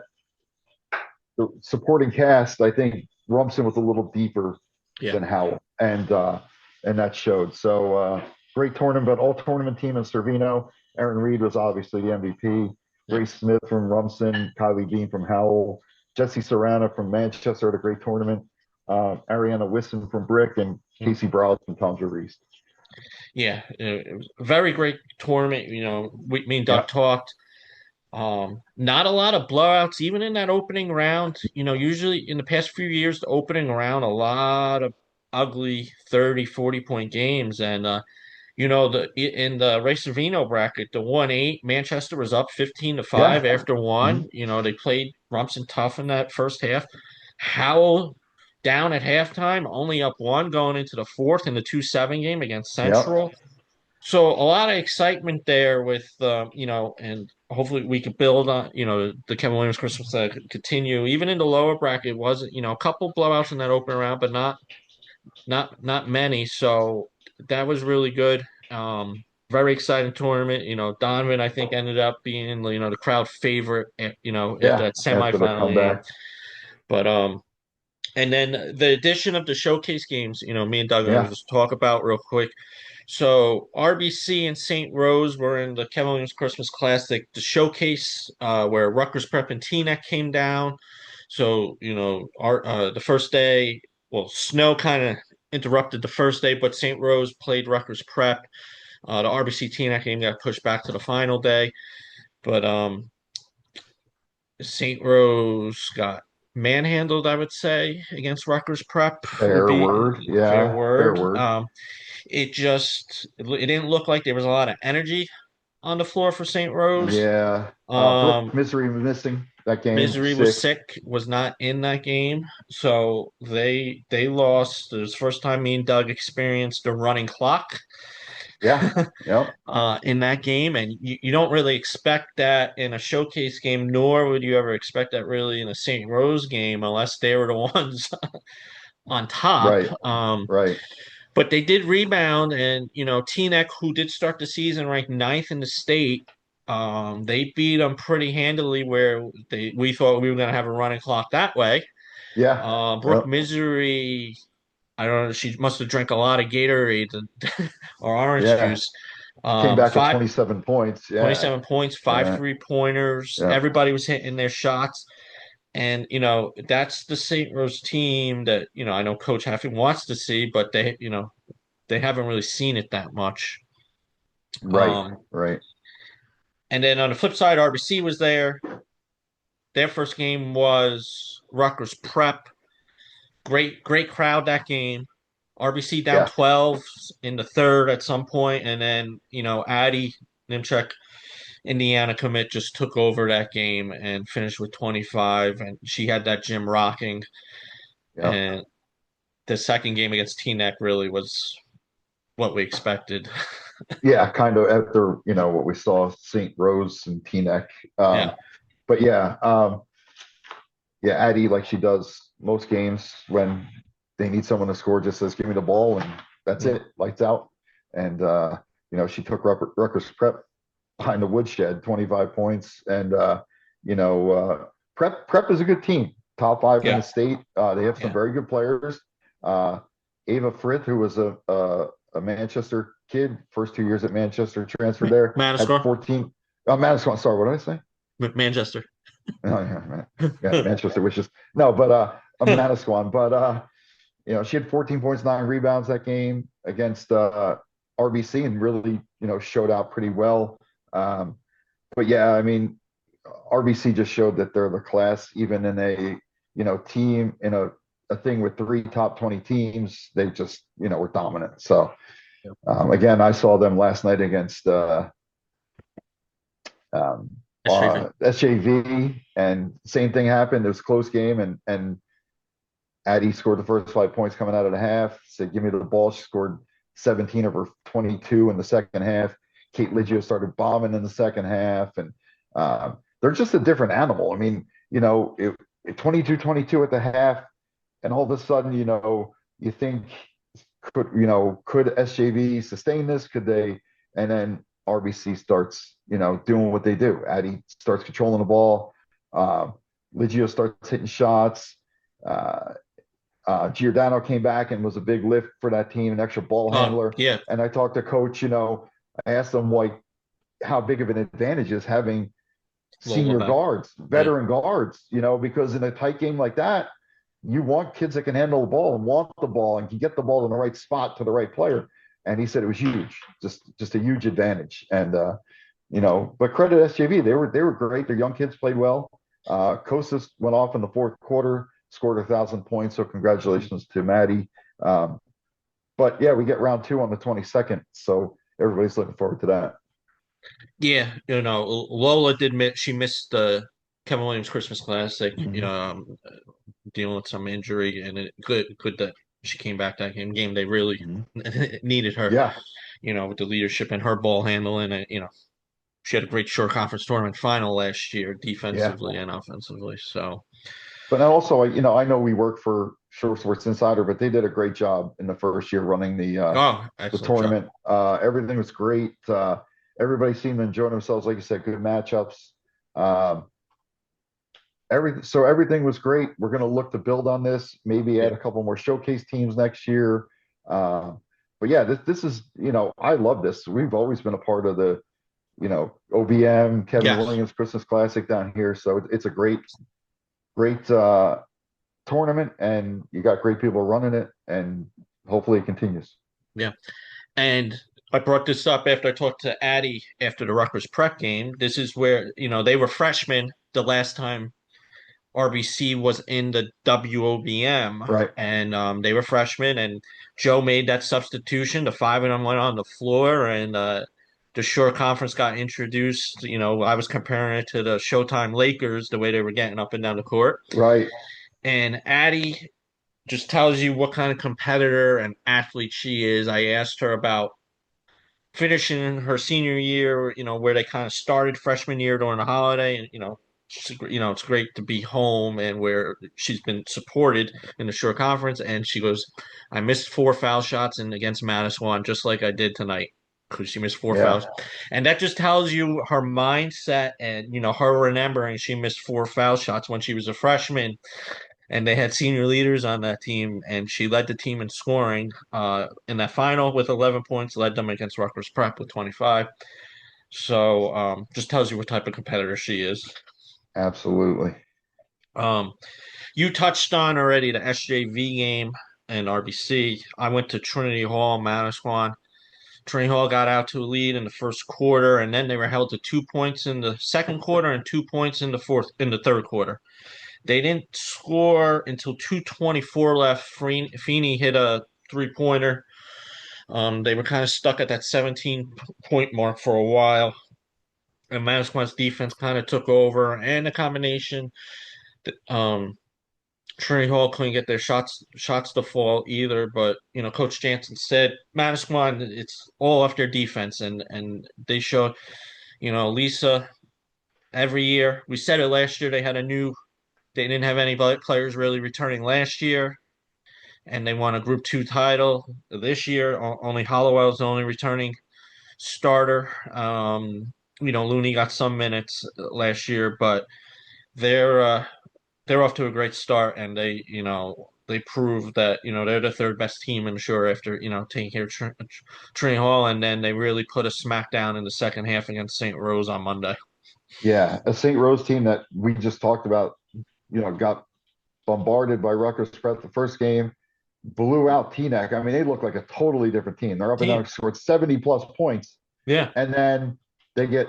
the supporting cast. I think Rumson was a little deeper Yeah. than Howell, and that showed. So great tournament, but all tournament team in Servino. Aaron Reed was obviously the MVP. Yeah. Grace Smith from Rumson, Kylie Beam from Howell, Jesse Serrano from Manchester had a great tournament. Ariana Wisson from Brick, and Casey Browse from Townsville East. Yeah, it was a very great tournament. Me and Doug Yeah, talked. Not a lot of blowouts, even in that opening round. Usually in the past few years, the opening round, a lot of ugly 30, 40 point games. And in the Ray Servino bracket, the 1-8, Manchester was up 15-5 yeah, after mhm, one. They played Rumson tough in that first half. Howell down at halftime, only up one going into the fourth in the 2-7 game against yep, Central. So a lot of excitement there with and hopefully we could build on the Kevin Williams Christmas that could continue even in the lower bracket. It wasn't a couple blowouts in that opening round, but not many. So that was really good. Very exciting tournament. Donovan I think ended up being the crowd favorite at yeah. that After the semifinal game. comeback, But and then the addition of the showcase games, me and Doug are going to yeah, just talk about real quick. So RBC and St. Rose were in the Kevin Williams Christmas Classic, the showcase where Rutgers Prep and Teaneck came down. So the first day, well, snow kind of interrupted the first day, but St. Rose played Rutgers Prep. The RBC Teaneck game got pushed back to the final day, but St. Rose got manhandled, I would say, against Rutgers Prep would fair be word. a fair Yeah, fair word. word. It didn't look like there was a lot of energy on the floor for St. Rose. Yeah. Brooke Um, Misery was missing that game. Misery was Sick. sick, was not in that game, so they lost. It was the first time me and Doug experienced a running clock Yeah. Yep. in that game, and you don't really expect that in a showcase game, nor would you ever expect that really in a St. Rose game, unless they were the ones on top. Right. Right. But they did rebound, and Teaneck, who did start the season ranked ninth in the state, they beat them pretty handily. Where we thought we were going to have a running clock that way. Yeah. Brooke Yep. Misery, I don't know, she must have drank a lot of Gatorade or orange Yeah. juice. Came back with Five 27 points. Yeah. 27 points, five Yeah. 3-pointers. Yeah. Everybody was hitting their shots. And that's the St. Rose team that I know Coach Haffey wants to see, but they haven't really seen it that much. Right. Um, Right. and then on the flip side, RBC was there. Their first game was Rutgers Prep. Great crowd that game. RBC down Yeah. 12 in the third at some point, and then Addie Nimchek, Indiana commit, just took over that game and finished with 25, and she had that gym rocking. Yep. And the second game against Teaneck really was what we expected. Yeah. Kind of after, what we saw St. Rose and Teaneck. Yeah, But yeah. Yeah. Addie, like she does most games when they need someone to score, just says, give me the ball and that's yeah, it. Lights out. And, she took Rutgers Prep behind the woodshed, 25 points. And Prep is a good team, top five in yeah, the state. They have some yeah. very good players. Ava Frith, who was a Manchester kid, first 2 years at Manchester, transferred there, had Manascore, 14. Manasquan, sorry, what did I say? Manchester. Oh, yeah, Manchester, which is no, but a Manasquan. But she had 14 points, 9 rebounds that game against RBC, and really, showed out pretty well. Um, but yeah, I mean, RBC just showed that they're the class, even in a team in a thing with three top 20 teams. They just were dominant. So again, I saw them last night against um, SJV. SJV, and same thing happened. It was a close game, and Addie scored the first 5 points coming out of the half. Said, "Give me the ball." She scored 17 of her 22 in the second half. Kate Liggio started bombing in the second half, and they're just a different animal. I mean, 22-22 at the half, and all of a sudden, you think, could SJV sustain this? Could they? And then RBC starts, doing what they do. Addie starts controlling the ball. Uh, Liggio starts hitting shots. Giordano came back and was a big lift for that team, an extra ball handler. Yeah, And I talked to coach, I asked him how big of an advantage is having Lola senior back. guards, Yeah, veteran guards, because in a tight game like that, you want kids that can handle the ball and want the ball and can get the ball in the right spot to the right player. And he said it was huge, just a huge advantage. And but credit SJV, they were great. Their young kids played well. Kostas went off in the fourth quarter, scored 1,000 points. So congratulations to Maddie. But yeah, we get round 2 on the 22nd, so everybody's looking forward to that. yeah. Lola did miss. She missed the Kevin Williams Christmas Classic. Mhm. Dealing with some injury, and good that she came back that game. They really Mhm. needed her. Yeah, With the leadership and her ball handling, and she had a great short conference tournament final last year, yeah. defensively and offensively. So, But also, I know we work for Short Sports Insider, but they did a great job in the first year running oh, the excellent job. tournament. Everything was great. Everybody seemed to enjoy themselves. Like you said, good matchups. Um, everything was great. We're going to look to build on this. Maybe Yeah, add a couple more showcase teams next year. But yeah, this is I love this. We've always been a part of the OBM Kevin yes, Williams Christmas Classic down here, so it's a great tournament, and you got great people running it, and hopefully it continues. yeah. And I brought this up after I talked to Addie after the Rutgers prep game. This is where they were freshmen the last time RBC was in the WOBM, Right, and they were freshmen, and Joe made that substitution. The five of them went on the floor, and the short conference got introduced. I was comparing it to the Showtime Lakers, the way they were getting up and down the court. right. And Addie just tells you what kind of competitor and athlete she is. I asked her about finishing her senior year, where they kind of started freshman year during the holiday, and it's great to be home and where she's been supported in the short conference. And she goes, I missed 4 foul shots against Manasquan just like I did tonight because she missed four Yeah, fouls, and that just tells you her mindset and her remembering she missed 4 foul shots when she was a freshman, and they had senior leaders on that team, and she led the team in scoring in that final with 11 points, led them against Rutgers Prep with 25. So just tells you what type of competitor she is. absolutely. Um, you touched on already the SJV game and RBC. I went to Trinity Hall, Manasquan. Trinity Hall got out to a lead in the first quarter, and then they were held to 2 points in the second quarter and 2 points in the third quarter. They didn't score until 2:24 left. Feeney hit a three-pointer. They were kind of stuck at that 17-point mark for a while. And Manasquan's defense kind of took over, and the combination. Um, Trinity Hall couldn't get their shots to fall either. But Coach Jansen said Manasquan, it's all off their defense, and they showed. Lisa, every year we said it last year. They didn't have any players really returning last year, and they won a Group 2 title this year. Only Hollowell's the only returning starter. Looney got some minutes last year, but they're uh, they're off to a great start, and they proved that they're the third best team, I'm sure, after taking care of Trinity Hall, and then they really put a smackdown in the second half against St. Rose on Monday. Yeah, a St. Rose team that we just talked about, got bombarded by Rutgers Prep the first game, blew out Teaneck. I mean, they look like a totally different team. They're up and Team, down, scored 70 plus points, yeah, and then they get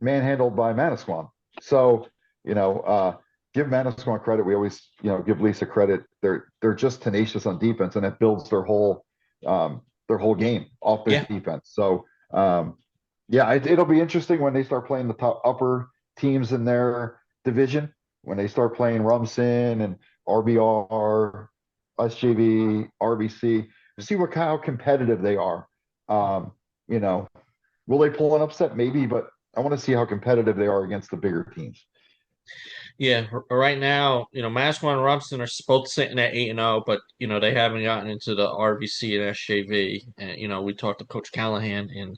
manhandled by Manasquan. So, you know, give Manasquan credit. We always, give Lisa credit. They're just tenacious on defense, and it builds their whole game off their yeah, defense. So, yeah, it'll be interesting when they start playing the top upper teams in their division when they start playing Rumson and RBR, SJV, RBC, to see how competitive they are. Um, you know, will they pull an upset? Maybe, but I want to see how competitive they are against the bigger teams. Yeah, right now, Masco and Rumson are both sitting at 8-0, but they haven't gotten into the RBC and SJV. And we talked to Coach Callahan, and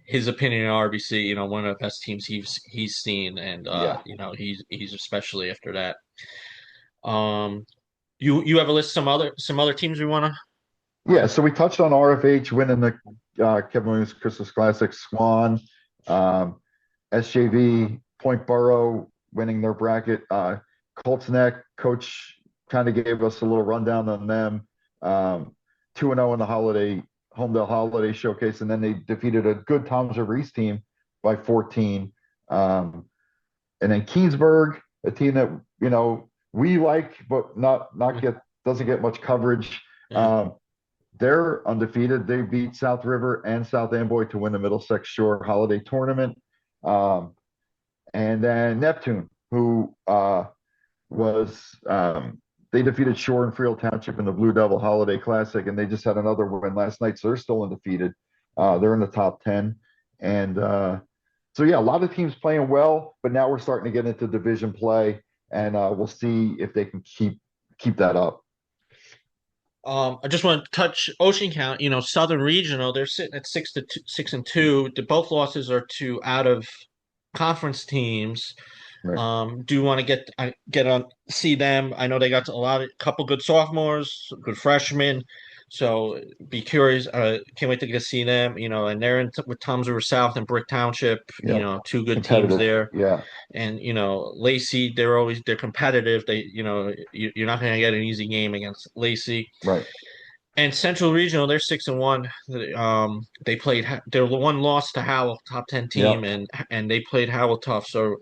his opinion on RBC, one of the best teams he's seen, and Yeah. he's especially after that. You have a list of some other teams we want to? Yeah, so we touched on RFH winning the Kevin Williams Christmas Classic, Swan, um, SJV, Point Borough winning their bracket, Colts Neck. Coach kind of gave us a little rundown on them. 2-0 in the Homedale Holiday Showcase, and then they defeated a good Tom's River East team by 14. And then Keensburg, a team that we like, but not doesn't get much coverage. Yeah. They're undefeated. They beat South River and South Amboy to win the Middlesex Shore Holiday Tournament. And then Neptune, who they defeated Shore and Friel Township in the Blue Devil Holiday Classic, and they just had another win last night, so they're still undefeated. They're in the top 10. And so, yeah, a lot of teams playing well, but now we're starting to get into division play, and we'll see if they can keep that up. I just want to touch Ocean County. Southern Regional. They're sitting at 6-2. Both losses are to out of conference teams. Right. Do you want to get on see them? I know they got couple good sophomores, good freshmen. So be curious. Can't wait to get to see them. And they're with Toms River South and Brick Township. Yep. Two good teams Competitive. there. Yeah. And Lacey, they're competitive. You're not going to get an easy game against Lacey. Right. And Central Regional, they're 6-1. They played. They're the one loss to Howell, top 10 team, Yep. and they played Howell tough. So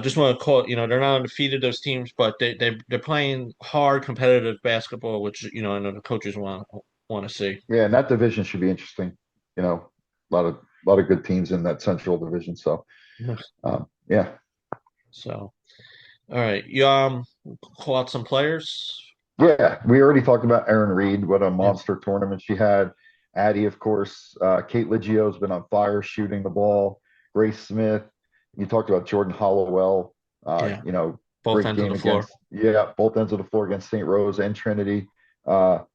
just want to call it. They're not undefeated, those teams, but they're playing hard, competitive basketball, which I know the coaches want to see. Yeah, and that division should be interesting. A lot of good teams in that Central Division. So, yeah. So, all right, you call out some players. Yeah, we already talked about Erin Reed. What a monster tournament she had. Addie, of course. Kate Liggio's been on fire shooting the ball. Grace Smith. You talked about Jordan Hollowell. Yeah, both Great ends of game the floor. both ends of the floor against St. Rose and Trinity. Taylor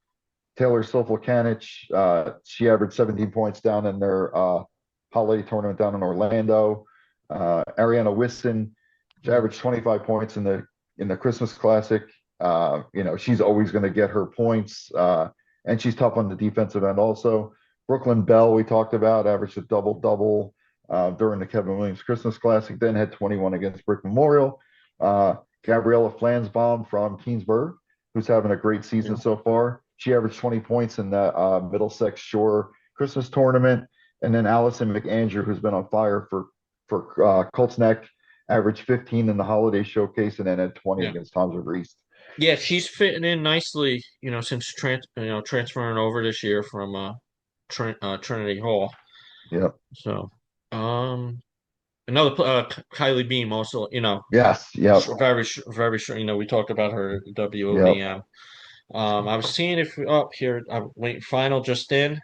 Sofilcanich, she averaged 17 points down in their holiday tournament down in Orlando. Ariana Wisson, she averaged 25 points in the Christmas Classic. She's always going to get her points, and she's tough on the defensive end also. Brooklyn Bell, we talked about, averaged a double-double during the Kevin Williams Christmas Classic, then had 21 against Brick Memorial. Gabriella Flansbaum from Keensburg, who's having a great season so far. She averaged 20 points in the Middlesex Shore Christmas tournament. And then Allison McAndrew, who's been on fire for Colts Neck, averaged 15 in the holiday showcase and then had 20 against Toms River East. Yeah, she's fitting in nicely, since transferring over this year from Trinity Hall. Yeah. So, another Kylie Beam also, Yes. Yeah. very very sure. We talked about her WOVM. Yep. I was seeing if up here. I'm waiting. Final just in.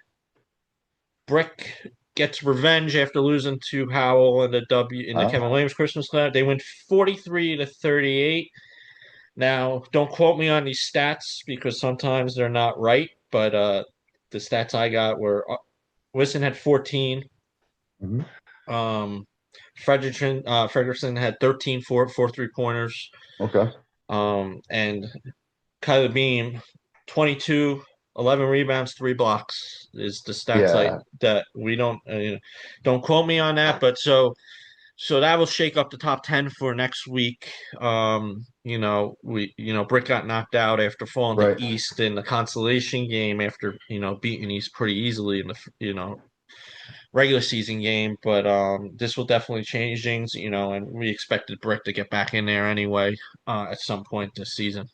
Brick gets revenge after losing to Howell in the Kevin Williams Christmas Classic. They went 43-38. Now, don't quote me on these stats because sometimes they're not right, but the stats I got were Wisson had 14. Mm-hmm. Frederickson had 13 4 3-pointers. Okay. And Kylie Beam, 22, 11 rebounds, 3 blocks is the stats that we don't quote me on that, but so that will shake up the top 10 for next week. Brick got knocked out after falling to East in the consolation game after beating East pretty easily in the regular season game, but this will definitely change things, and we expected Brick to get back in there anyway at some point this season.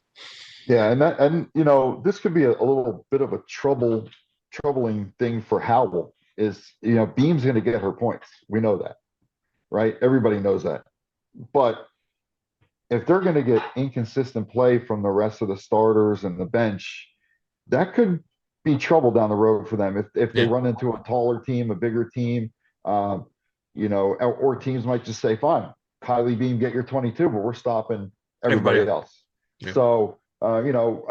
Yeah, and this could be a little bit of a troubling thing for Howell is Beam's going to get her points. We know that. right? Everybody knows that. But if they're going to get inconsistent play from the rest of the starters and the bench, that could be trouble down the road for them if they Yeah, run into a taller team, a bigger team, um, or teams might just say, "Fine, Kylie Beam, get your 22, but we're stopping everybody everybody else. else." Yeah, So, I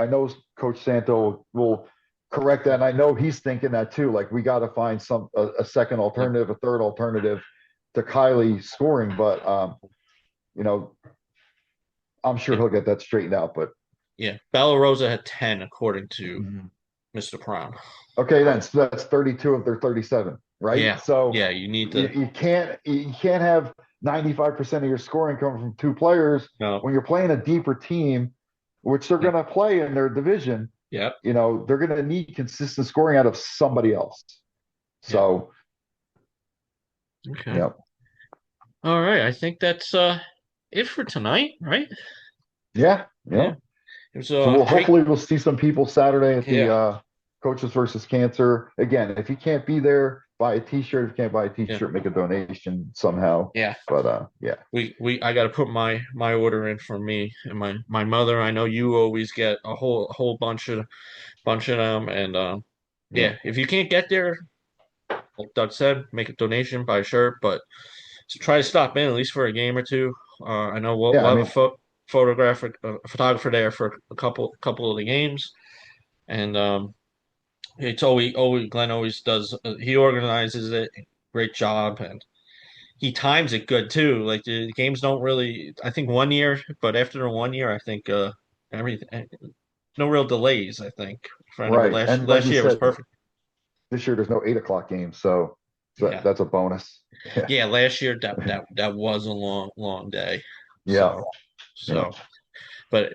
know Coach Santo will correct that, and I know he's thinking that too. Like we got to find a second yeah, alternative, a third alternative to Kylie scoring, but you know, I'm sure yeah, he'll get that straightened out. But yeah. Bella Rosa had 10 according to Mhm. Mr. Brown. Okay, then so that's 32 of their 37, right? Yeah, So yeah. You need to. you can't have 95% of your scoring coming from two players No. when you're playing a deeper team, which they're Yeah, going to play in their division. yeah, They're going to need consistent scoring out of somebody else. yeah. So, Okay. yeah, All right. I think that's it for tonight, right? yeah, yeah. Yeah. It was So a we'll great. hopefully we'll see some people Saturday at the Yeah, Coaches versus Cancer. Again, if you can't be there, buy a T-shirt. If you can't buy a yeah, T-shirt, make a donation somehow. yeah. But yeah, We I got to put my order in for me and my mother. I know you always get a whole bunch of them, and yeah, yeah. If you can't get there, like Doug said, make a donation, buy a shirt, but try to stop in at least for a game or two. I know yeah. we'll I have a mean, photographer there for a couple of the games, and it's always Glenn always does. He organizes it. Great job, and he times it good too. Like the games don't really. I think 1 year, but after the 1 year, I think everything no real delays. I think for anybody. right. Last And like last you year was said, perfect. this year there's no 8 o'clock game, so Yeah, that's a bonus. Yeah, yeah. Last year that was a long day. yeah, So yeah, so, but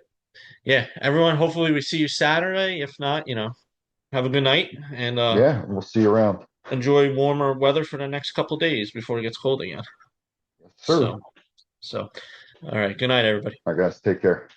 yeah, everyone. Hopefully we see you Saturday. If not, have a good night and yeah. We'll see you around. enjoy warmer weather for the next couple days before it gets cold again. Yes, sir. So so, all right. Good night, everybody. All right, guys, take care.